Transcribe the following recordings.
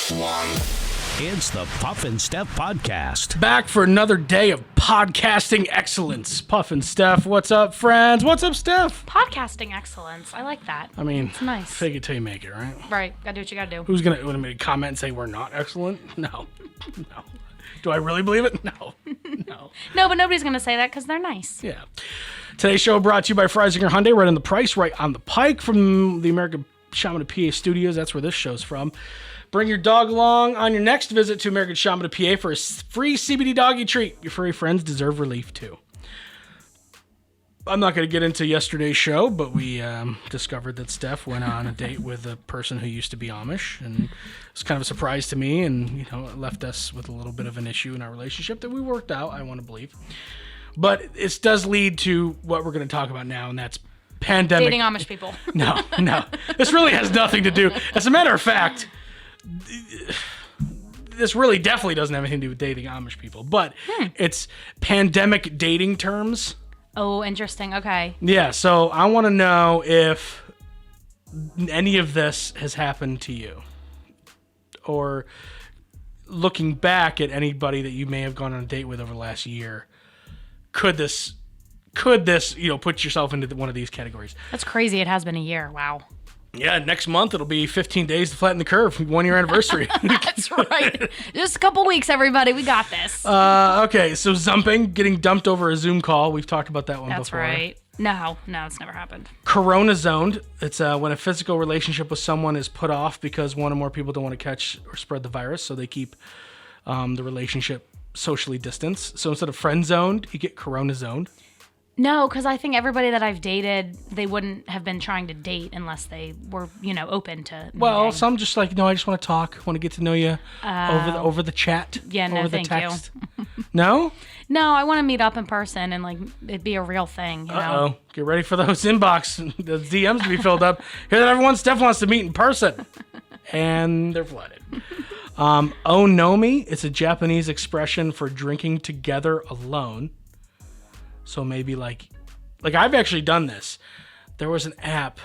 It's the Puff and Steph podcast. Back for another day of podcasting excellence. Puff and Steph, what's up, friends? What's up, Steph? Podcasting excellence. I like that. I mean, it's nice. Fake it till you make it, right? Right. Gotta do what you gotta do. Who's gonna make a comment and say we're not excellent? No. No. Do I really believe it? No. No. No, but nobody's gonna say that because they're nice. Yeah. Today's show brought to you by Freisinger Hyundai, right on the price, right on the pike from the American Shaman PA Studios. That's where this show's from. Bring your dog along on your next visit to American Shaman PA for a free CBD doggy treat. Your furry friends deserve relief too. I'm not going to get into yesterday's show, but we discovered that Steph went on a date with a person who used to be Amish, and it's kind of a surprise to me, and it left us with a little bit of an issue in our relationship that we worked out, I want to believe. But it does lead to what we're going to talk about now, and that's pandemic. Dating Amish people. No. This really has nothing to do. As a matter of fact, this really definitely doesn't have anything to do with dating Amish people, but it's pandemic dating terms. Oh, interesting. Okay. Yeah, so I want to know if any of this has happened to you, or looking back at anybody that you may have gone on a date with over the last year. Could this put yourself into one of these categories? That's crazy. It has been a year. Wow. Yeah, next month it'll be 15 days to flatten the curve. 1 year anniversary. That's right. Just a couple weeks, everybody. We got this. Okay, so zumping, getting dumped over a Zoom call. We've talked about that one That's before. That's right. No, it's never happened. Corona zoned. It's when a physical relationship with someone is put off because one or more people don't want to catch or spread the virus, so they keep the relationship socially distanced. So instead of friend zoned, you get corona zoned. No, because I think everybody that I've dated, they wouldn't have been trying to date unless they were, open to. Well, meeting. some just like, no, I just want to talk, want to get to know you over the chat. Yeah, no, over the thank text. you. No? No, I want to meet up in person and it be a real thing. Uh-oh. Get ready for those inbox, the DMs to be filled up. Hear that everyone, Steph wants to meet in person. And they're flooded. Onomi, it's a Japanese expression for drinking together alone. So maybe like I've actually done this. There was an app.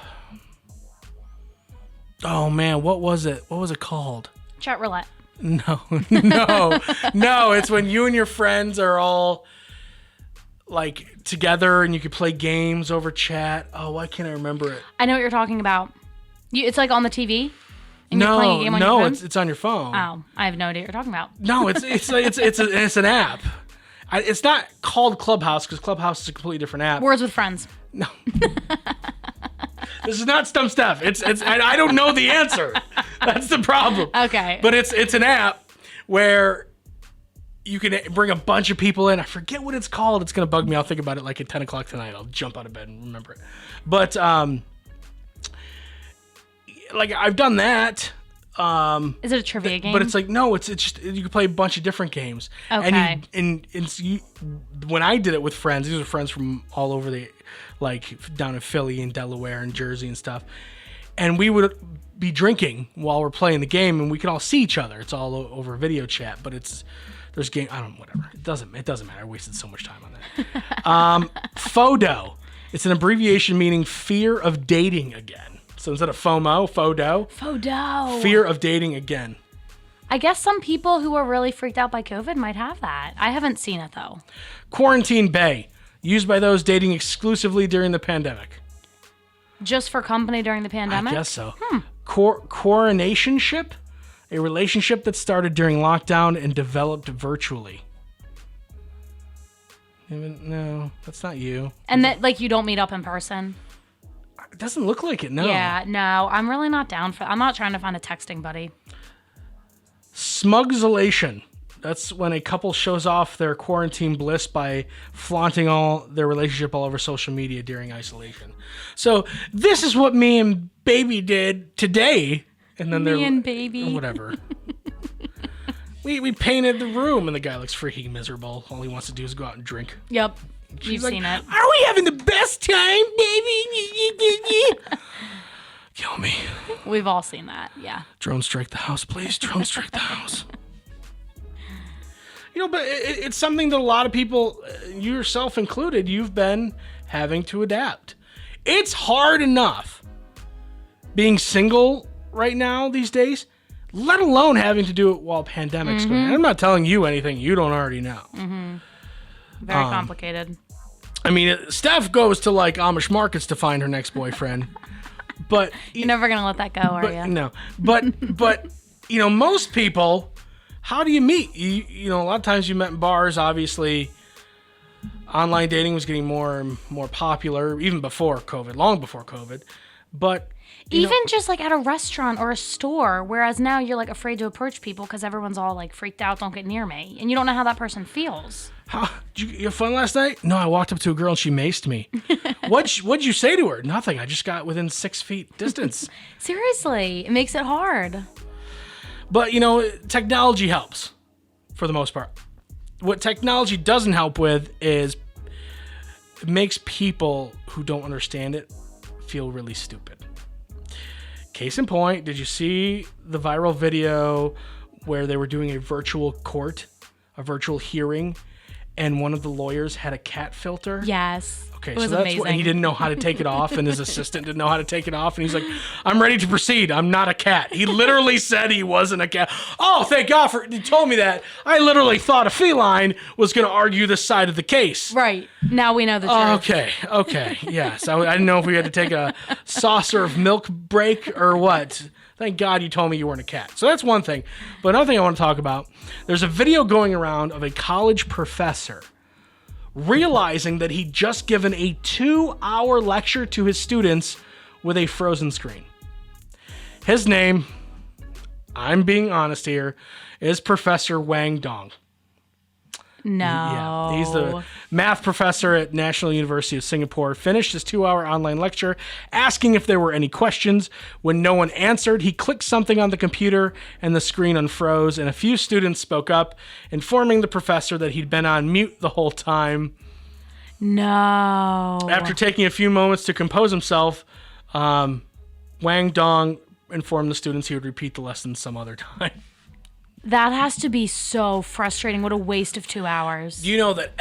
Oh man, what was it? What was it called? Chat roulette. No. It's when you and your friends are all like together and you can play games over chat. Oh, why can't I remember it? I know what you're talking about. It's like on the TV. And you're playing a game on your phone? It's on your phone. Oh, I have no idea what you're talking about. No, it's an app. It's not called Clubhouse because Clubhouse is a completely different app. Words with Friends. No. This is not Stump Stuff. I don't know the answer. That's the problem. Okay. But it's an app where you can bring a bunch of people in. I forget what it's called. It's going to bug me. I'll think about it like at 10 o'clock tonight. I'll jump out of bed and remember it. But I've done that. Is it a trivia game? But it's like, no, it's just you can play a bunch of different games. Okay. And when I did it with friends, these are friends from all over down in Philly and Delaware and Jersey and stuff, and we would be drinking while we're playing the game, and we can all see each other. It's all over video chat, but there's game. I don't know, whatever. It doesn't matter. I wasted so much time on that. FODO. It's an abbreviation meaning fear of dating again. So instead of FOMO, FODO. Fear of dating again. I guess some people who are really freaked out by COVID might have that. I haven't seen it, though. Quarantine Bay. Used by those dating exclusively during the pandemic. Just for company during the pandemic? I guess so. Coronationship. A relationship that started during lockdown and developed virtually. No, that's not you. And that, you don't meet up in person? It doesn't look like it, no. Yeah, no, I'm really not down for. I'm not trying to find a texting buddy. Smugsolation. That's when a couple shows off their quarantine bliss by flaunting their relationship all over social media during isolation. So this is what me and baby did today, and then me and baby, or whatever. we painted the room, and the guy looks freaking miserable. All he wants to do is go out and drink. Yep. You've seen it. Are we having the best time, baby? Kill me. We've all seen that, yeah. Drone strike the house, please. Drone strike the house. But it's something that a lot of people, you yourself included, you've been having to adapt. It's hard enough being single right now these days. let alone having to do it while pandemic's going on. I'm not telling you anything you don't already know. Very complicated. I mean, Steph goes to like Amish markets to find her next boyfriend, but You're never going to let that go, are you? no, but you know, most people, how do you meet? You know, a lot of times you met in bars. Obviously, online dating was getting more and more popular, even before COVID, long before COVID. But even just like at a restaurant or a store, whereas now you're like afraid to approach people because everyone's all like freaked out, don't get near me, and you don't know how that person feels. Did you have fun last night? No, I walked up to a girl and she maced me. What'd you say to her? Nothing. I just got within 6 feet distance. Seriously, it makes it hard. But, you know, technology helps for the most part. What technology doesn't help with is it makes people who don't understand it feel really stupid. Case in point, did you see the viral video where they were doing a virtual court, a virtual hearing, and one of the lawyers had a cat filter? Yes. Okay, it was so that's amazing. what, and he didn't know how to take it off, and his assistant didn't know how to take it off, and he's like, I'm ready to proceed. I'm not a cat. He literally said he wasn't a cat. Oh, thank God he told me that. I literally thought a feline was going to argue this side of the case. Right. Now we know the truth. Okay. Yes. I didn't know if we had to take a saucer of milk break or what. Thank God you told me you weren't a cat. So that's one thing. But another thing I want to talk about, there's a video going around of a college professor realizing that he'd just given a 2-hour lecture to his students with a frozen screen. His name, I'm being honest here, is Professor Wang Dong. No. Yeah, he's the math professor at National University of Singapore. Finished his 2-hour online lecture, asking if there were any questions. When no one answered, he clicked something on the computer and the screen unfroze, and a few students spoke up, informing the professor that he'd been on mute the whole time. No. After taking a few moments to compose himself, Wang Dong informed the students he would repeat the lesson some other time. That has to be so frustrating. What a waste of 2 hours. Do you know that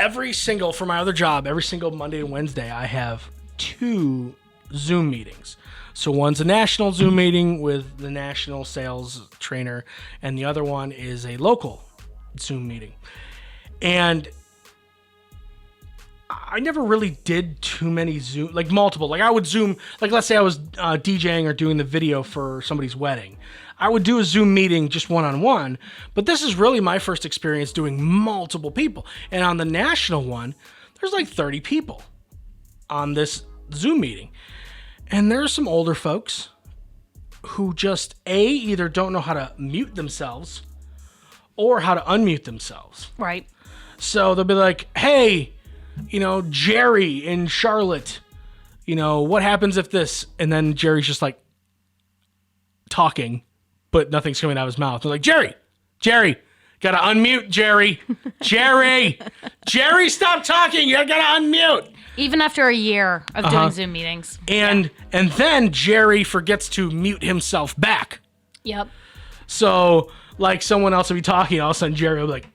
for my other job, every single Monday and Wednesday, I have 2 Zoom meetings. So one's a national Zoom meeting with the national sales trainer, and the other one is a local Zoom meeting. And I never really did too many Zoom, like multiple. Like I would Zoom, like let's say I was DJing or doing the video for somebody's wedding. I would do a Zoom meeting just one-on-one, but this is really my first experience doing multiple people. And on the national one, there's like 30 people on this Zoom meeting. And there's some older folks who just, either don't know how to mute themselves or how to unmute themselves. Right. So they'll be like, hey, you know, Jerry in Charlotte, you know, what happens if this? And then Jerry's just like talking, but nothing's coming out of his mouth. They're like, Jerry, gotta unmute, Jerry. Jerry, stop talking. You gotta unmute. Even after a year of doing Zoom meetings. And then Jerry forgets to mute himself back. Yep. So like someone else will be talking, all of a sudden Jerry will be like,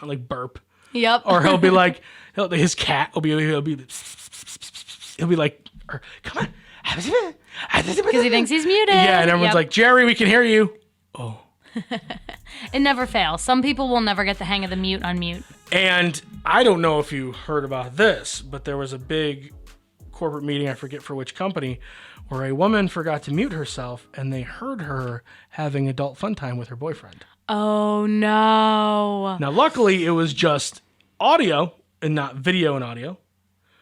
like burp. Yep. Or he'll be like, his cat will be like, come on. Because he thinks he's muted. Yeah, and everyone's like, Jerry, we can hear you. Oh. It never fails. Some people will never get the hang of the mute, unmute. And I don't know if you heard about this, but there was a big corporate meeting, I forget for which company, where a woman forgot to mute herself, and they heard her having adult fun time with her boyfriend. Oh, no. Now, luckily, it was just audio and not video and audio.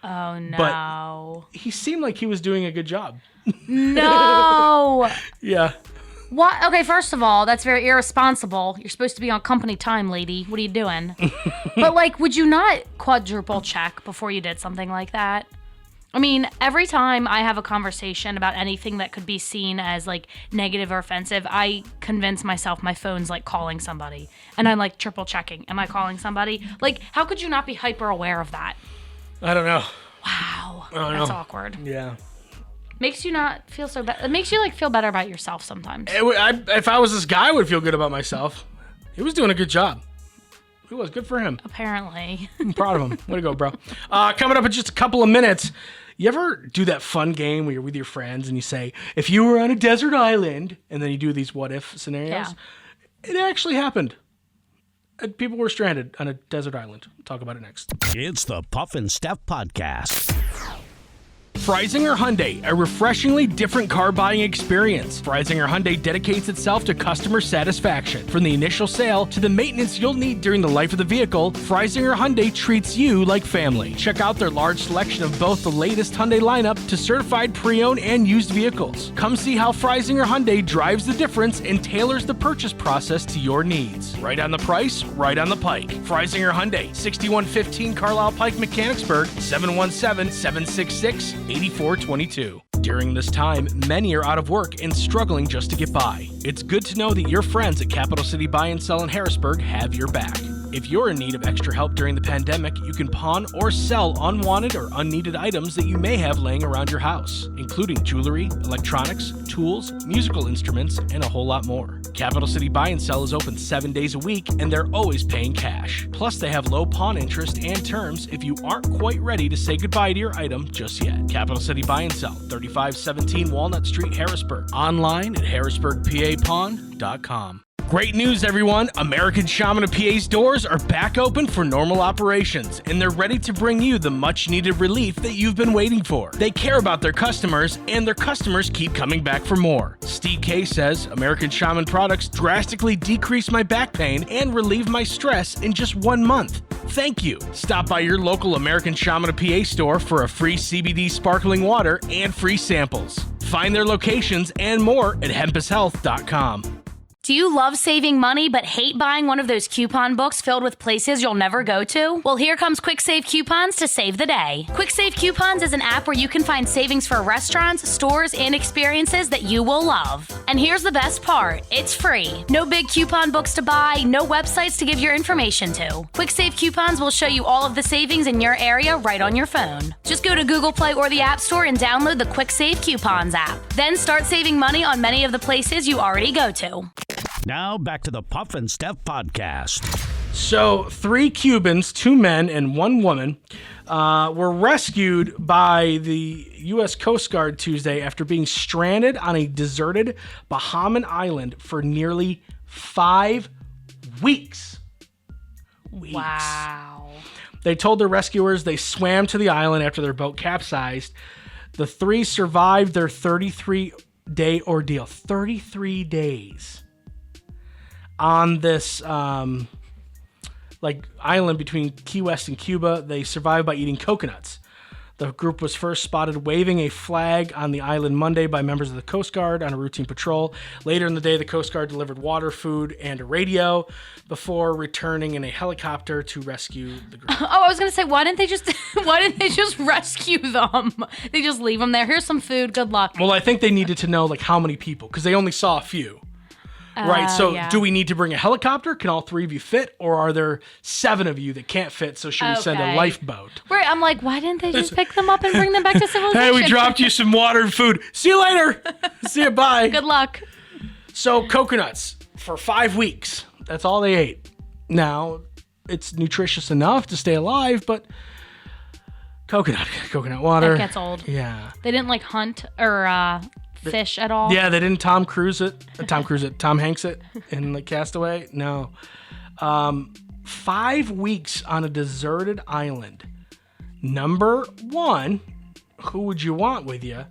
Oh, no. But he seemed like he was doing a good job. No. Yeah. What? Okay, first of all, that's very irresponsible. You're supposed to be on company time, lady. What are you doing? But, like, would you not quadruple check before you did something like that? I mean, every time I have a conversation about anything that could be seen as, like, negative or offensive, I convince myself my phone's, like, calling somebody. And I'm, like, triple checking. Am I calling somebody? Like, how could you not be hyper aware of that? I don't know. Wow. I don't That's know. awkward. Yeah. Makes you not feel so bad. It makes you, like, feel better about yourself sometimes. If I was this guy, I would feel good about myself. He was doing a good job. He was. Good for him. Apparently. I'm proud of him. Way to go, bro. Coming up in just a couple of minutes, You ever do that fun game where you're with your friends and you say, if you were on a desert island, and then you do these what if scenarios? Yeah. It actually happened. People were stranded on a desert island. We'll talk about it next. It's the Puff and Steph Podcast. Freisinger Hyundai, a refreshingly different car buying experience. Freisinger Hyundai dedicates itself to customer satisfaction. From the initial sale to the maintenance you'll need during the life of the vehicle, Freisinger Hyundai treats you like family. Check out their large selection of both the latest Hyundai lineup to certified pre-owned and used vehicles. Come see how Freisinger Hyundai drives the difference and tailors the purchase process to your needs. Right on the price, right on the pike. Freisinger Hyundai, 6115 Carlisle Pike, Mechanicsburg, 717-766-8422. During this time, many are out of work and struggling just to get by. It's good to know that your friends at Capital City Buy and Sell in Harrisburg have your back. If you're in need of extra help during the pandemic, you can pawn or sell unwanted or unneeded items that you may have laying around your house, including jewelry, electronics, tools, musical instruments, and a whole lot more. Capital City Buy and Sell is open 7 days a week, and they're always paying cash. Plus, they have low pawn interest and terms if you aren't quite ready to say goodbye to your item just yet. Capital City Buy and Sell, 3517 Walnut Street, Harrisburg. Online at harrisburgpapawn.com. Great news, everyone! American Shaman of PA's doors are back open for normal operations, and they're ready to bring you the much-needed relief that you've been waiting for. They care about their customers, and their customers keep coming back for more. Steve K says, American Shaman products drastically decrease my back pain and relieve my stress in just 1 month. Thank you. Stop by your local American Shaman of PA store for a free CBD sparkling water and free samples. Find their locations and more at hempushealth.com. Do you love saving money but hate buying one of those coupon books filled with places you'll never go to? Well, here comes Quick Save Coupons to save the day. Quick Save Coupons is an app where you can find savings for restaurants, stores, and experiences that you will love. And here's the best part. It's free. No big coupon books to buy, no websites to give your information to. Quick Save Coupons will show you all of the savings in your area right on your phone. Just go to Google Play or the App Store and download the Quick Save Coupons app. Then start saving money on many of the places you already go to. Now back to the Puff and Steph Podcast. So 3 Cubans, 2 men, and 1 woman were rescued by the U.S. Coast Guard Tuesday after being stranded on a deserted Bahamian island for nearly 5 weeks. Wow. They told the rescuers they swam to the island after their boat capsized. The 3 survived their 33-day ordeal. 33 days. On this island between Key West and Cuba. They survived by eating coconuts. The group was first spotted waving a flag on the island Monday by members of the Coast Guard on a routine patrol. Later in the day, the Coast Guard delivered water, food, and a radio before returning in a helicopter to rescue the group. Oh, I was gonna say, why didn't they just rescue them? They just leave them there. Here's some food. Good luck. Well, I think they needed to know how many people, because they only saw a few. Right, so yeah. Do we need to bring a helicopter? Can all 3 of you fit? Or are there 7 of you that can't fit, so should we send a lifeboat? Right, I'm like, why didn't they just pick them up and bring them back to civilization? Hey, we dropped you some water and food. See you later. See you, bye. Good luck. So coconuts for 5 weeks. That's all they ate. Now, it's nutritious enough to stay alive, but coconut water. That gets old. Yeah. They didn't hunt or fish at all. Yeah, they didn't Tom Hanks it in Castaway. No. 5 weeks on a deserted island. Number 1, who would you want with you?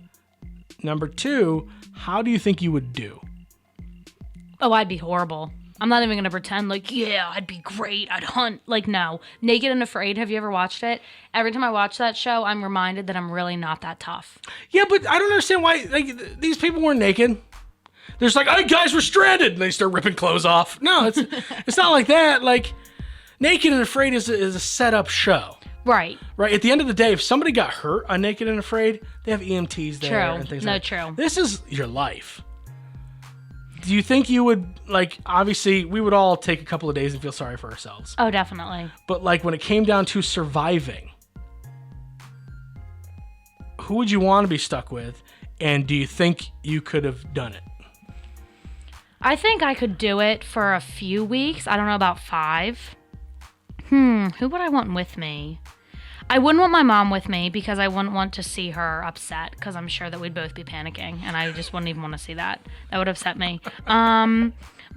Number 2, how do you think you would do? Oh, I'd be horrible. I'm not even going to pretend yeah, I'd be great. I'd hunt. No. Naked and Afraid. Have you ever watched it? Every time I watch that show, I'm reminded that I'm really not that tough. Yeah, but I don't understand why these people weren't naked. They're just hey, guys, we're stranded. And they start ripping clothes off. No, it's not like that. Naked and Afraid is a set-up show. Right. Right. At the end of the day, if somebody got hurt on Naked and Afraid, they have EMTs there and things like that. True. This is your life. Do you think you would, obviously, we would all take a couple of days and feel sorry for ourselves. Oh, definitely. But, when it came down to surviving, who would you want to be stuck with? And do you think you could have done it? I think I could do it for a few weeks. I don't know about 5. Who would I want with me? I wouldn't want my mom with me because I wouldn't want to see her upset because I'm sure that we'd both be panicking and I just wouldn't even want to see that. That would upset me.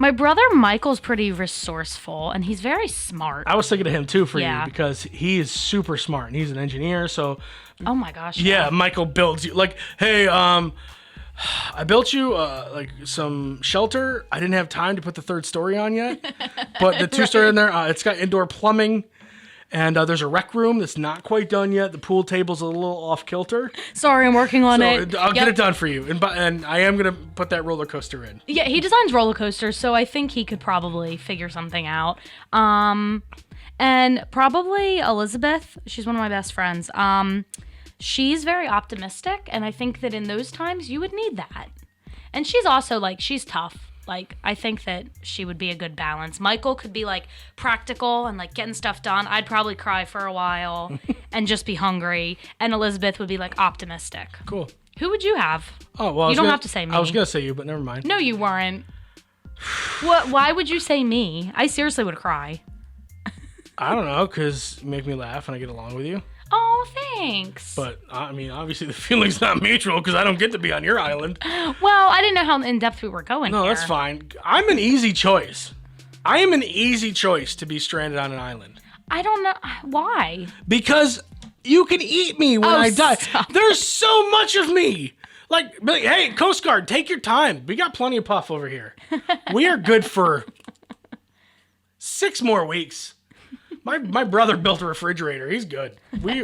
My brother Michael's pretty resourceful and he's very smart. I was thinking of him too for you because he is super smart and he's an engineer. So, oh my gosh. Yeah, Michael builds you like, hey, I built you like some shelter. I didn't have time to put the third story on yet, but the 2-story in there, it's got indoor plumbing. And there's a rec room that's not quite done yet. The pool table's a little off kilter. Sorry, I'm working on it. I'll get it done for you. And I am going to put that roller coaster in. Yeah, he designs roller coasters, so I think he could probably figure something out. And probably Elizabeth, she's one of my best friends. She's very optimistic, and I think that in those times you would need that. And she's also like, she's tough. Like, I think that she would be a good balance. Michael could be, like, practical and, like, getting stuff done. I'd probably cry for a while and just be hungry. And Elizabeth would be, like, optimistic. Cool. Who would you have? Oh, well, you don't have to say me. I was going to say you, but never mind. No, you weren't. What? Why would you say me? I seriously would cry. I don't know, because you make me laugh and I get along with you. Oh, thanks. But, I mean, obviously the feeling's not mutual because I don't get to be on your island. Well, I didn't know how in-depth we were going No, here. that's fine. I'm an easy choice. I am an easy choice to be stranded on an island. I don't know. Why? Because you can eat me when I die. Stop. There's so much of me. Like, hey, Coast Guard, take your time. We got plenty of puff over here. We are good for 6 more weeks. My brother built a refrigerator. He's good. We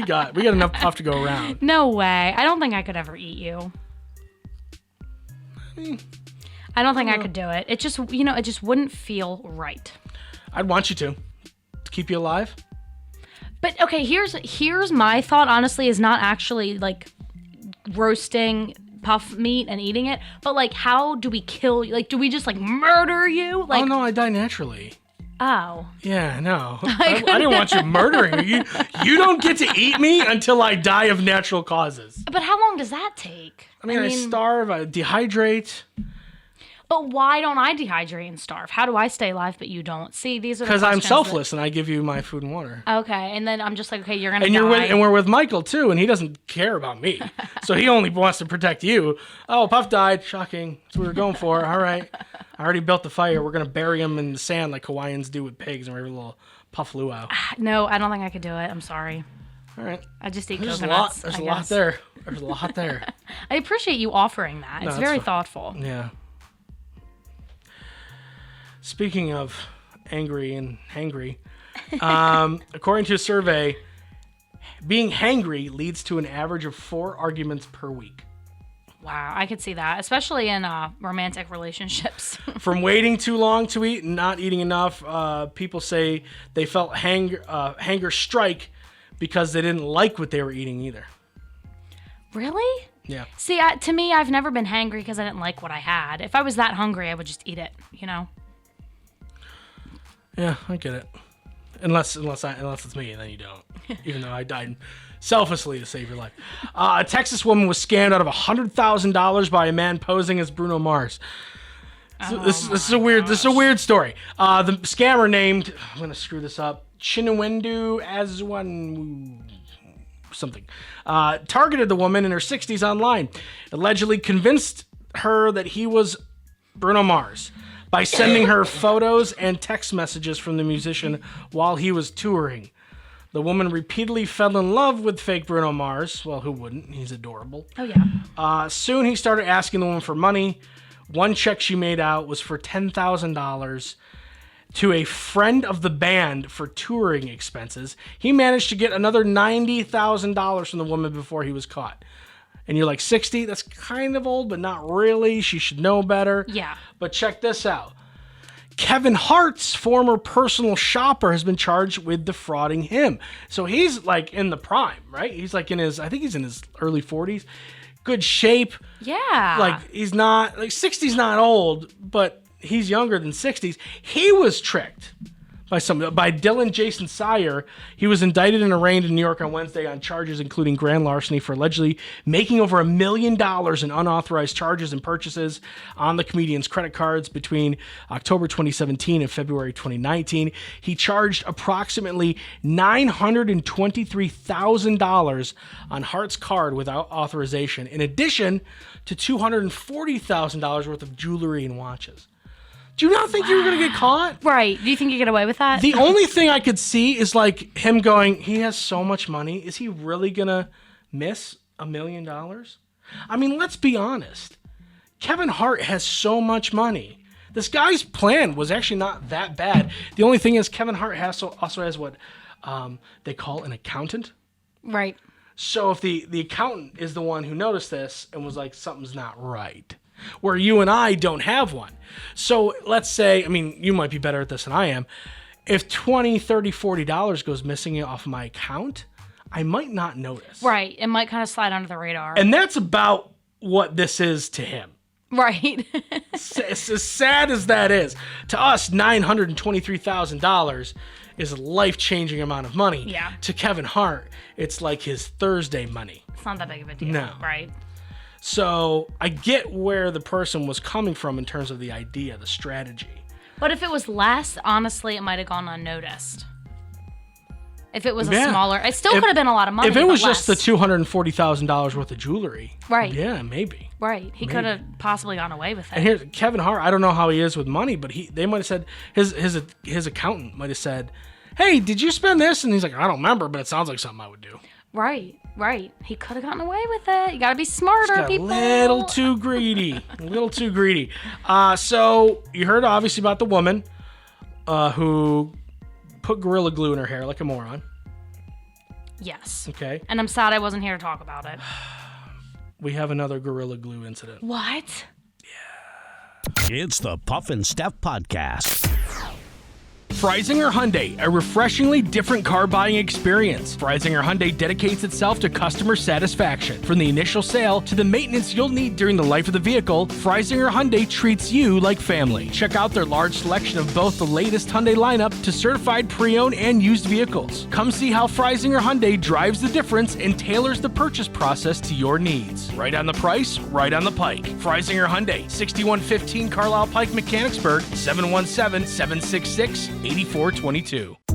got enough puff to go around. No way. I don't think I could ever eat you. I don't think I could do it. It just, it just wouldn't feel right. I'd want you to keep you alive. But okay, here's my thought. Honestly, is not actually like roasting puff meat and eating it, but like, how do we kill you? Like, do we just like murder you? Like, oh no, I die naturally. Oh. Yeah, no. I didn't want you murdering me. You don't get to eat me until I die of natural causes. But how long does that take? I mean, I starve, I dehydrate. But why don't I dehydrate and starve? How do I stay alive but you don't? See, these are the because I'm questions selfless and I give you my food and water. Okay, and then I'm just like, okay, you're gonna and die. And we're with Michael too, and he doesn't care about me, so he only wants to protect you. Oh, Puff died. Shocking. That's what we were going for. All right, I already built the fire. We're gonna bury him in the sand like Hawaiians do with pigs, and we're a little Puff luau. No, I don't think I could do it. I'm sorry. All right. I just eat There's coconuts. There's a lot there. There's a lot there. I appreciate you offering that. It's very thoughtful. Yeah. Speaking of angry and hangry, according to a survey, being hangry leads to an average of 4 arguments per week. Wow, I could see that, especially in romantic relationships. From waiting too long to eat and not eating enough, people say they felt hanger strike because they didn't like what they were eating either. Really? Yeah. See, to me, I've never been hangry because I didn't like what I had. If I was that hungry, I would just eat it, Yeah, I get it. Unless it's me, and then you don't. Even though I died selflessly to save your life. A Texas woman was scammed out of $100,000 by a man posing as Bruno Mars. So this is a weird story. The scammer named, I'm gonna screw this up, Chinwendu Azwan something, targeted the woman in her 60s online, allegedly convinced her that he was Bruno Mars by sending her photos and text messages from the musician while he was touring. The woman repeatedly fell in love with fake Bruno Mars. Well, who wouldn't? He's adorable. Oh, yeah. Soon he started asking the woman for money. One check she made out was for $10,000 to a friend of the band for touring expenses. He managed to get another $90,000 from the woman before he was caught. And you're like, 60? That's kind of old, but not really. She should know better. Yeah. But check this out. Kevin Hart's former personal shopper has been charged with defrauding him. So he's like in the prime, right? He's like I think he's in his early 40s. Good shape. Yeah. Like he's not, 60's not old, but he's younger than 60s. He was tricked by Dylan Jason Sire. He was indicted and arraigned in New York on Wednesday on charges including grand larceny for allegedly making over $1 million in unauthorized charges and purchases on the comedian's credit cards between October 2017 and February 2019. He charged approximately $923,000 on Hart's card without authorization, in addition to $240,000 worth of jewelry and watches. Do you not think you were going to get caught? Right. Do you think you get away with that? The only thing I could see is like him going, he has so much money. Is he really going to miss $1 million? I mean, let's be honest. Kevin Hart has so much money. This guy's plan was actually not that bad. The only thing is Kevin Hart also has what they call an accountant. Right. So if the accountant is the one who noticed this and was like, something's not right, where you and I don't have one. So let's say, I mean, you might be better at this than I am. If $20, $30, $40 goes missing off of my account, I might not notice. Right. It might kind of slide under the radar. And that's about what this is to him. Right. It's as sad as that is. To us, $923,000 is a life-changing amount of money. Yeah. To Kevin Hart, it's like his Thursday money. It's not that big of a deal. No. Right. So I get where the person was coming from in terms of the idea, the strategy. But if it was less, honestly, it might have gone unnoticed. If it was a smaller, it still could have been a lot of money. If it was but just the $240,000 worth of jewelry, right? Yeah, maybe. Right, he could have possibly gone away with it. And here's Kevin Hart. I don't know how he is with money, but they might have said his accountant might have said, "Hey, did you spend this?" And he's like, "I don't remember, but it sounds like something I would do." Right. He could have gotten away with it. You got to be smarter, people. A little too greedy. So you heard obviously about the woman who put Gorilla Glue in her hair like a moron. Yes. Okay. And I'm sad I wasn't here to talk about it. We have another Gorilla Glue incident. What? It's the Puff and Steph Podcast. Freisinger Hyundai, a refreshingly different car buying experience. Freisinger Hyundai dedicates itself to customer satisfaction. From the initial sale to the maintenance you'll need during the life of the vehicle, Freisinger Hyundai treats you like family. Check out their large selection of both the latest Hyundai lineup to certified pre-owned and used vehicles. Come see how Freisinger Hyundai drives the difference and tailors the purchase process to your needs. Right on the price, right on the pike. Freisinger Hyundai, 6115 Carlisle Pike, Mechanicsburg, 717-766-8422.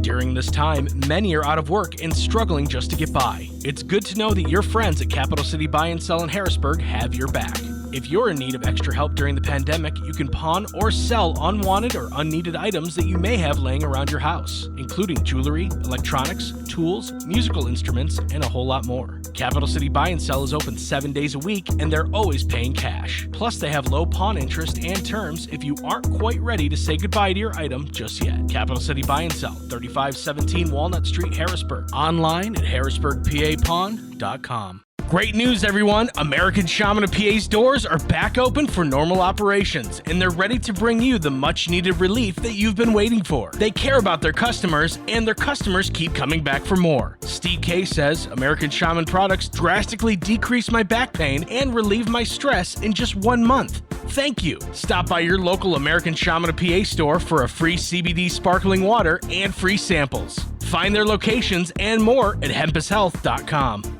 During this time, many are out of work and struggling just to get by. It's good to know that your friends at Capital City Buy and Sell in Harrisburg have your back. If you're in need of extra help during the pandemic, you can pawn or sell unwanted or unneeded items that you may have laying around your house, including jewelry, electronics, tools, musical instruments, and a whole lot more. Capital City Buy and Sell is open 7 days a week, and they're always paying cash. Plus, they have low pawn interest and terms if you aren't quite ready to say goodbye to your item just yet. Capital City Buy and Sell, 3517 Walnut Street, Harrisburg. Online at harrisburgpapawn.com. Great news, everyone! American Shaman of PA's doors are back open for normal operations, and they're ready to bring you the much-needed relief that you've been waiting for. They care about their customers, and their customers keep coming back for more. Steve K says, American Shaman products drastically decrease my back pain and relieve my stress in just 1 month. Thank you! Stop by your local American Shaman of PA store for a free CBD sparkling water and free samples. Find their locations and more at hempushealth.com.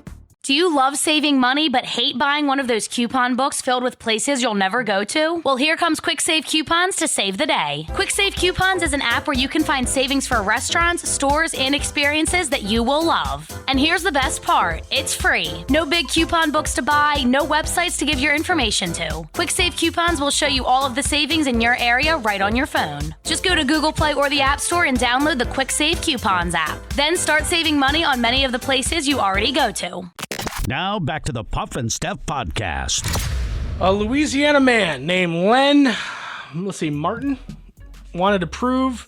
Do you love saving money but hate buying one of those coupon books filled with places you'll never go to? Well, here comes Quick Save Coupons to save the day. Quick Save Coupons is an app where you can find savings for restaurants, stores, and experiences that you will love. And here's the best part. It's free. No big coupon books to buy, no websites to give your information to. Quick Save Coupons will show you all of the savings in your area right on your phone. Just go to Google Play or the App Store and download the Quick Save Coupons app. Then start saving money on many of the places you already go to. Now back to the Puff and Steph Podcast. A Louisiana man named Len, Martin, wanted to prove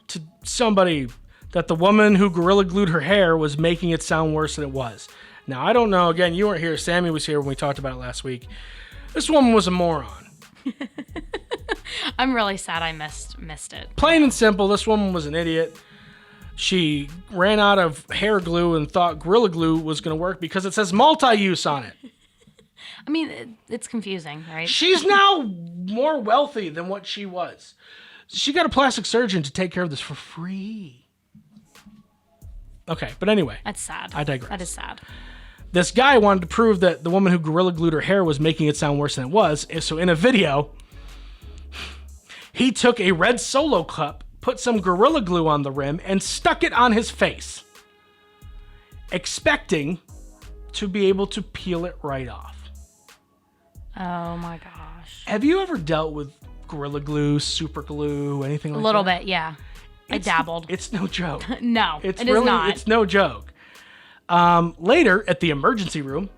to somebody that the woman who Gorilla Glued her hair was making it sound worse than it was. Now, I don't know. Again, you weren't here. Sammy was here when we talked about it last week. This woman was a moron. I'm really sad I missed it. Plain and simple, this woman was an idiot. She ran out of hair glue and thought Gorilla Glue was going to work because it says multi-use on it. I mean, it's confusing, right? She's now more wealthy than what she was. She got a plastic surgeon to take care of this for free. Okay, but anyway. That's sad. I digress. That is sad. This guy wanted to prove that the woman who Gorilla Glued her hair was making it sound worse than it was. So in a video, he took a red Solo cup, put some Gorilla Glue on the rim, and stuck it on his face, expecting to be able to peel it right off. Oh my gosh. Have you ever dealt with Gorilla Glue, super glue, anything like that? A little bit, yeah. I dabbled. It's no joke. No, It's it really, is not. It's no joke. Later, at the emergency room,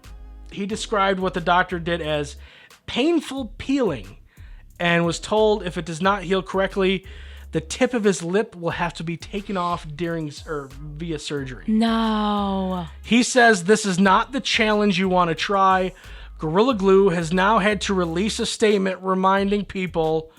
he described what the doctor did as painful peeling and was told if it does not heal correctly, the tip of his lip will have to be taken off via surgery. No. He says this is not the challenge you want to try. Gorilla Glue has now had to release a statement reminding people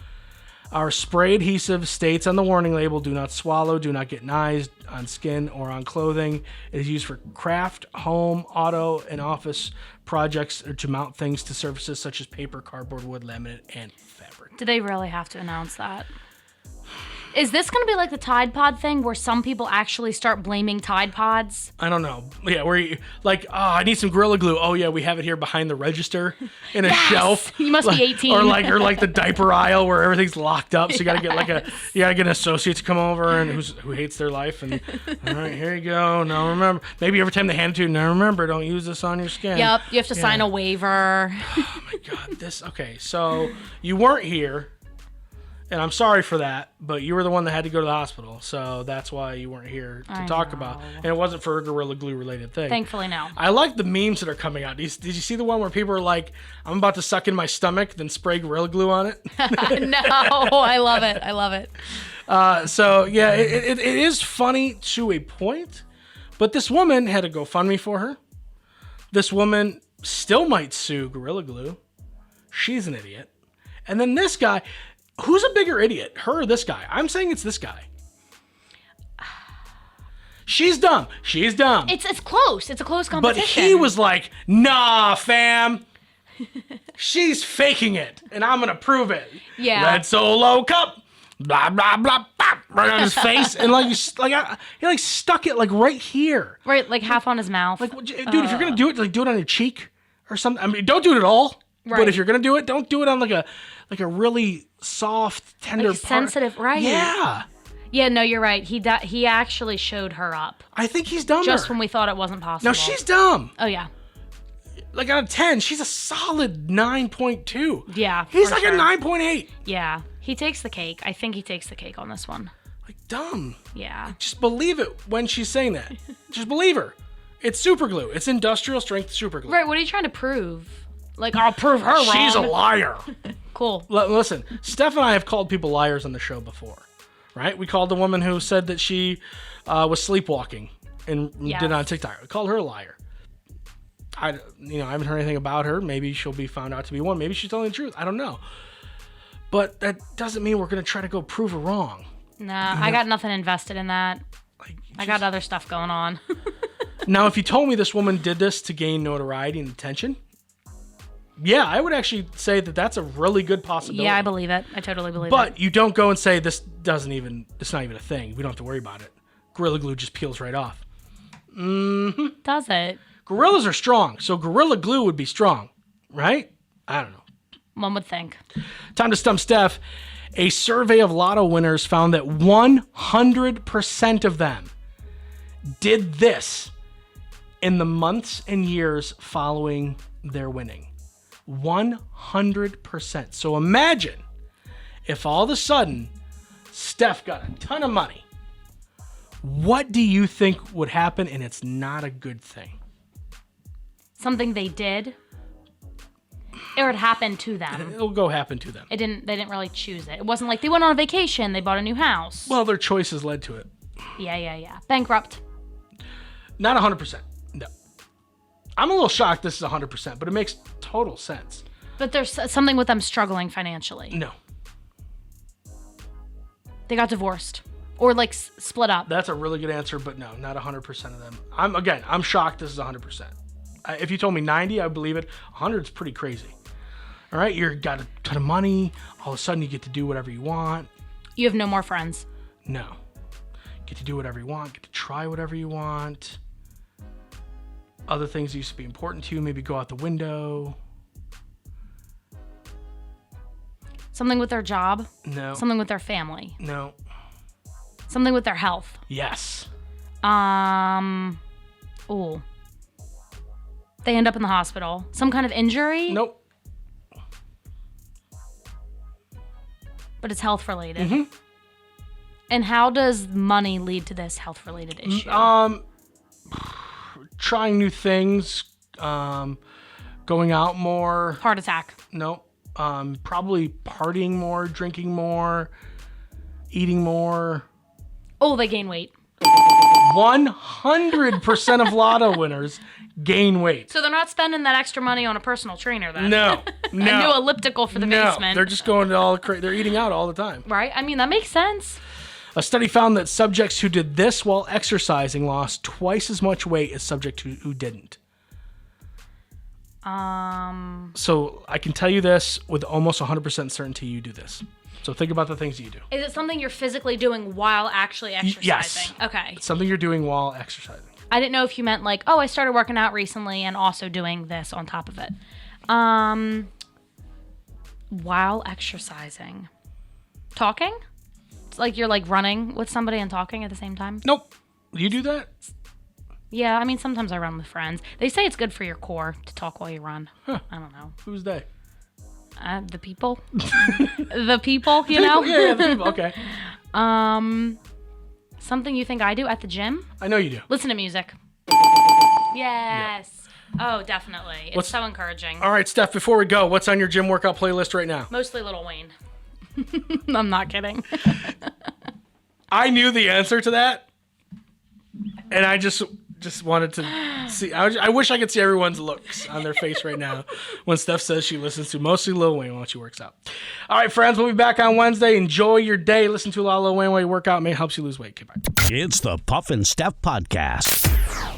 our spray adhesive states on the warning label, do not swallow, do not get knives on skin or on clothing. It is used for craft, home, auto, and office projects or to mount things to surfaces such as paper, cardboard, wood, laminate, and fabric. Do they really have to announce that? Is this going to be like the Tide Pod thing where some people actually start blaming Tide Pods? I don't know. Yeah, where you like, oh, I need some Gorilla Glue. Oh yeah, we have it here behind the register in a shelf. You must be 18. Or like the diaper aisle where everything's locked up. So you gotta get an associate to come over and who hates their life and all right, here you go. Now remember, maybe every time they hand it to you, now remember, don't use this on your skin. Yep, you have to sign a waiver. Oh my God, okay, so you weren't here. And I'm sorry for that, but you were the one that had to go to the hospital, so that's why you weren't here to talk about. And it wasn't for a Gorilla Glue related thing. Thankfully, no. I like the memes that are coming out. Did you see the one where people are like, I'm about to suck in my stomach, then spray Gorilla Glue on it? No, I love it. I love it. So, yeah, it is funny to a point, but this woman had a GoFundMe for her. This woman still might sue Gorilla Glue. She's an idiot. And then this guy... Who's a bigger idiot, her or this guy? I'm saying it's this guy. She's dumb. She's dumb. It's close. It's a close competition. But he was like, nah, fam. She's faking it, and I'm going to prove it. Yeah. Red Solo cup. Blah, blah, blah, blah. Right on his face. And he stuck it like right here. Right, like half on his mouth. Like, dude, if you're going to do it, like do it on your cheek or something. I mean, don't do it at all. Right. But if you're going to do it, don't do it on like a really soft, tender part. Sensitive, right? Yeah. Yeah, no, you're right. He actually showed her up. I think he's dumber. Just when we thought it wasn't possible. No, she's dumb. Oh, yeah. Like out of 10, she's a solid 9.2. Yeah, he's like sure. a 9.8. Yeah, he takes the cake. I think he takes the cake on this one. Like, dumb. Yeah. Just believe it when she's saying that. Just believe her. It's super glue. It's industrial strength super glue. Right, what are you trying to prove? Like, I'll prove her wrong. She's a liar. Cool. Listen, Steph and I have called people liars on the show before, right? We called the woman who said that she was sleepwalking and did it on TikTok. We called her a liar. I haven't heard anything about her. Maybe she'll be found out to be one. Maybe she's telling the truth. I don't know. But that doesn't mean we're going to try to go prove her wrong. Nah, I got nothing invested in that. I got other stuff going on. Now, if you told me this woman did this to gain notoriety and attention, yeah, I would actually say that that's a really good possibility. Yeah, I believe it. I totally believe it. But you don't go and say it's not even a thing. We don't have to worry about it. Gorilla Glue just peels right off. Mm-hmm. Does it? Gorillas are strong, so Gorilla Glue would be strong, right? I don't know. One would think. Time to stump Steph. A survey of lotto winners found that 100% of them did this in the months and years following their winning. 100%. So imagine if all of a sudden Steph got a ton of money. What do you think would happen? And it's not a good thing. Something they did, or it happened to them. It'll go happen to them. They didn't really choose it. It wasn't like they went on a vacation, they bought a new house. Well, their choices led to it. Yeah. Bankrupt. Not 100%. No. I'm a little shocked this is 100%, but it makes total sense. But there's something with them struggling financially. No. They got divorced. Or like split up. That's a really good answer, but no, not 100% of them. I'm shocked this is 100%. If you told me 90, I would believe it. 100 is pretty crazy. All right, you got a ton of money. All of a sudden, you get to do whatever you want. You have no more friends. No. Get to do whatever you want. Get to try whatever you want. Other things used to be important to you, maybe go out the window. Something with their job? No. Something with their family? No. Something with their health? Yes. Ooh. They end up in the hospital. Some kind of injury? Nope. But it's health related. And how does money lead to this health related issue? Trying new things, going out more. Heart attack. Nope. Probably partying more, drinking more, eating more. Oh, they gain weight. 100% of lotto winners gain weight. So they're not spending that extra money on a personal trainer then? No. A new elliptical for the basement. They're just going to they're eating out all the time. Right? I mean, that makes sense. A study found that subjects who did this while exercising lost twice as much weight as subjects who didn't. So I can tell you this with almost 100% certainty you do this. So think about the things you do. Is it something you're physically doing while actually exercising? Yes. Okay. It's something you're doing while exercising. I didn't know if you meant like, oh, I started working out recently and also doing this on top of it. While exercising. Talking? It's like you're like running with somebody and talking at the same time? Nope. You do that? Yeah, I mean, sometimes I run with friends. They say it's good for your core to talk while you run. Huh. I don't know. Who's they? The people. The people, you know? Yeah, the people. Okay. Something you think I do at the gym? I know you do. Listen to music. Yes. Oh, definitely. It's so encouraging. All right, Steph, before we go, what's on your gym workout playlist right now? Mostly Lil Wayne. I'm not kidding. I knew the answer to that, and I just wanted to see. I wish I could see everyone's looks on their face right now when Steph says she listens to mostly Lil Wayne while she works out. All right, friends, we'll be back on Wednesday. Enjoy your day. Listen to a lot of Lil Wayne while you work out. It helps you lose weight. Goodbye. It's the Puff and Steph Podcast.